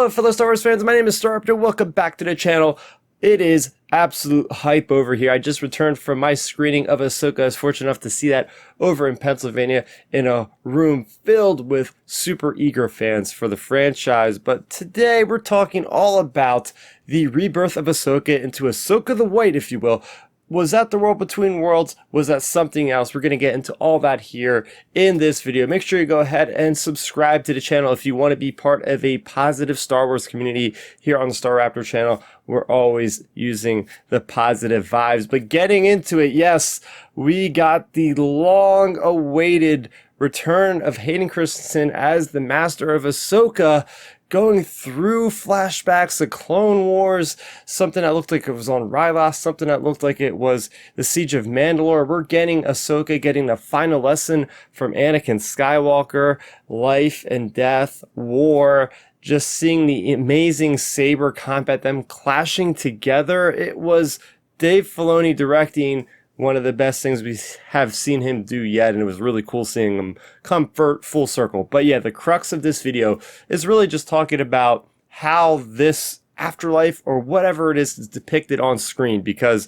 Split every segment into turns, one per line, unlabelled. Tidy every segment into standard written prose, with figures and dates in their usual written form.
Hello, fellow Star Wars fans. My name is Starruptor. Welcome back to the channel. It is absolute hype over here. I just returned from my screening of Ahsoka. I was fortunate enough to see that over in Pennsylvania in a room filled with super eager fans for the franchise. But today we're talking all about the rebirth of Ahsoka into Ahsoka the White, if you will. Was that the world between worlds? Was that something else? We're going to get into all that here in this video. Make sure you go ahead and subscribe to the channel if you want to be part of a positive Star Wars community here on the Star Raptor channel. We're always using the positive vibes. But getting into it, yes, we got the long-awaited return of Hayden Christensen as the Master of Ahsoka, going through flashbacks of Clone Wars, something that looked like it was on Ryloth, something that looked like it was the Siege of Mandalore. We're getting Ahsoka getting the final lesson from Anakin Skywalker, life and death, war, just seeing the amazing saber combat, them clashing together. It was Dave Filoni directing one of the best things we have seen him do yet, and it was really cool seeing him come full circle. But yeah, the crux of this video is really just talking about how this afterlife or whatever it is depicted on screen, because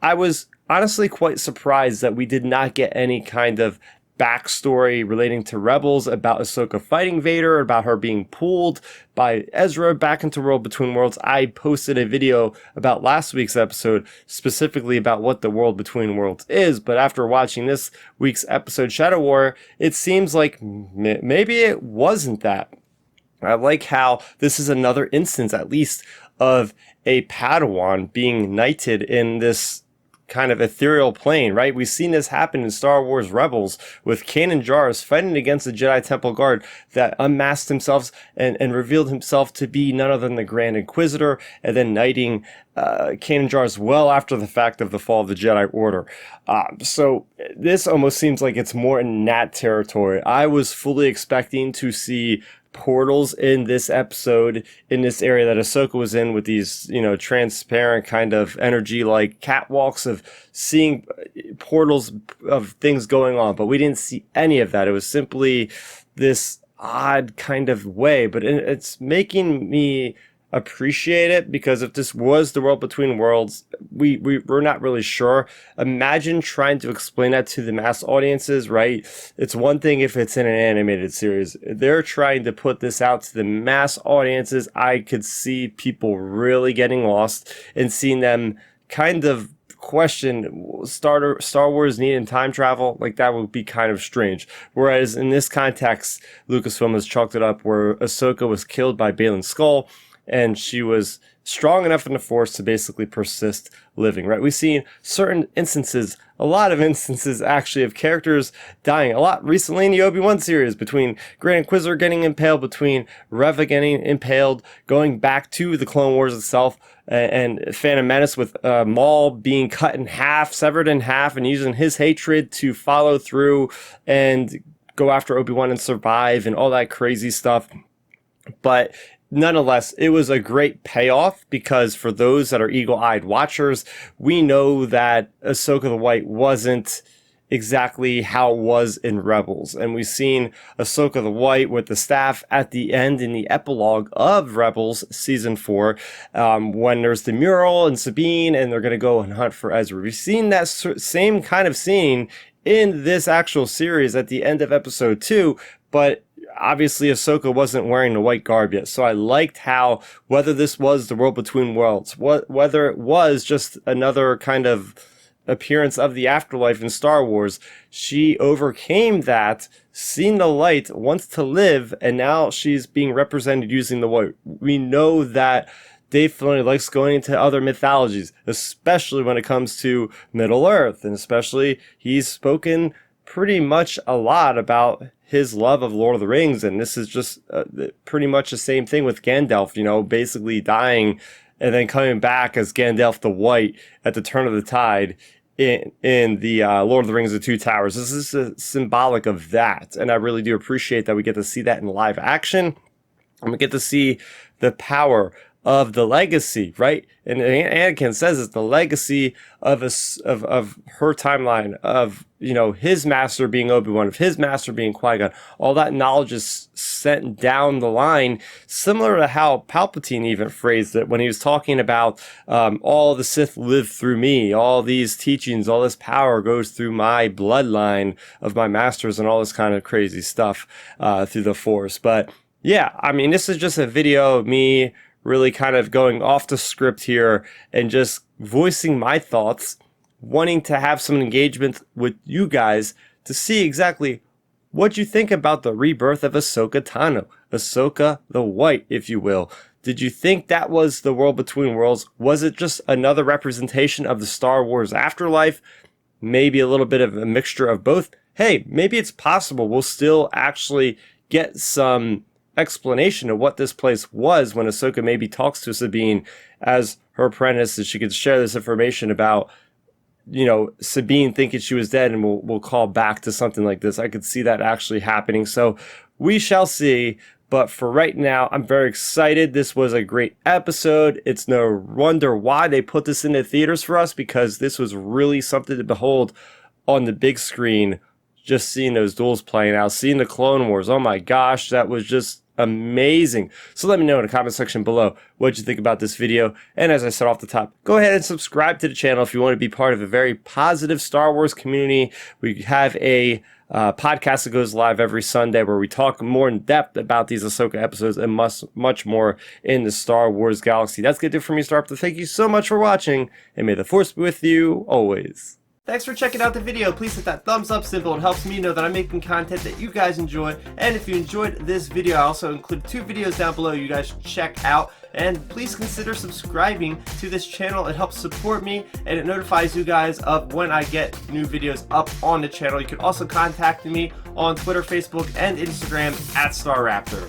I was honestly quite surprised that we did not get any kind of backstory relating to Rebels about Ahsoka fighting Vader, about her being pulled by Ezra back into World Between Worlds. I posted a video about last week's episode specifically about what the World Between Worlds is, but after watching this week's episode, Shadow Warrior, it seems like maybe it wasn't that. I like how this is another instance, at least, of a Padawan being knighted in this kind of ethereal plane, right? We've seen this happen in Star Wars Rebels with Kanan Jarrus fighting against the Jedi Temple Guard that unmasked himself and revealed himself to be none other than the Grand Inquisitor, and then knighting Kanan Jarrus well after the fact of the fall of the Jedi Order. So this almost seems like it's more in that territory. I was fully expecting to see portals in this episode, in this area that Ahsoka was in, with these, you know, transparent kind of energy like catwalks of seeing portals of things going on, but we didn't see any of that. It was simply this odd kind of way, but it's making me appreciate it, because if this was the World Between Worlds, we're not really sure. Imagine trying to explain that to the mass audiences, right? It's one thing if it's in an animated series. They're trying to put this out to the mass audiences. I could see people really getting lost and seeing them kind of question Star Wars needing time travel. Like, that would be kind of strange. Whereas in this context, Lucasfilm has chalked it up where Ahsoka was killed by Baylan Skoll, and she was strong enough in the Force to basically persist living, right? We've seen certain instances, a lot of instances actually, of characters dying a lot recently in the Obi-Wan series, between Grand Inquisitor getting impaled, between Reva getting impaled, going back to the Clone Wars itself, and Phantom Menace with Maul being cut in half, severed in half, and using his hatred to follow through and go after Obi-Wan and survive and all that crazy stuff. But nonetheless, it was a great payoff, because for those that are eagle-eyed watchers, we know that Ahsoka the White wasn't exactly how it was in Rebels. And we've seen Ahsoka the White with the staff at the end in the epilogue of Rebels Season 4, when there's the mural and Sabine, and they're going to go and hunt for Ezra. We've seen that same kind of scene in this actual series at the end of Episode 2, but obviously Ahsoka wasn't wearing the white garb yet. So I liked how, whether this was the World Between Worlds, whether it was just another kind of appearance of the afterlife in Star Wars, she overcame that, seen the light, wants to live, and now she's being represented using the white. We know that Dave Filoni likes going into other mythologies, especially when it comes to Middle Earth, and especially he's spoken pretty much a lot about his love of Lord of the Rings, and this is just pretty much the same thing with Gandalf, you know, basically dying and then coming back as Gandalf the White at the turn of the tide in the Lord of the Rings: The Two Towers. This is symbolic of that, and I really do appreciate that we get to see that in live action, and we get to see the power of the legacy, right? And Anakin says it's the legacy of her timeline, of, you know, his master being Obi-Wan, of his master being Qui-Gon. All that knowledge is sent down the line, similar to how Palpatine even phrased it when he was talking about all the Sith live through me, all these teachings, all this power goes through my bloodline of my masters, and all this kind of crazy stuff through the Force. But yeah, I mean, this is just a video of me really kind of going off the script here and just voicing my thoughts, wanting to have some engagement with you guys to see exactly what you think about the rebirth of Ahsoka Tano, Ahsoka the White, if you will. Did you think that was the world between worlds? Was it just another representation of the Star Wars afterlife? Maybe a little bit of a mixture of both? Hey, maybe it's possible we'll still actually get some explanation of what this place was when Ahsoka maybe talks to Sabine as her apprentice, and she could share this information about, you know, Sabine thinking she was dead, and we'll call back to something like this. I could see that actually happening. So we shall see. But for right now, I'm very excited. This was a great episode. It's no wonder why they put this into theaters for us, because this was really something to behold on the big screen. Just seeing those duels playing out, seeing the Clone Wars. Oh my gosh, that was just amazing. So let me know in the comment section below what you think about this video. And as I said off the top, go ahead and subscribe to the channel if you want to be part of a very positive Star Wars community. We have a podcast that goes live every Sunday where we talk more in depth about these Ahsoka episodes and much more in the Star Wars galaxy. That's going to do it for me, Starpter. Thank you so much for watching, and may the Force be with you always. Thanks for checking out the video. Please hit that thumbs up symbol. It helps me know that I'm making content that you guys enjoy. And if you enjoyed this video, I also include 2 videos down below you guys should check out. And please consider subscribing to this channel. It helps support me, and it notifies you guys of when I get new videos up on the channel. You can also contact me on Twitter, Facebook, and Instagram @StarRaptor.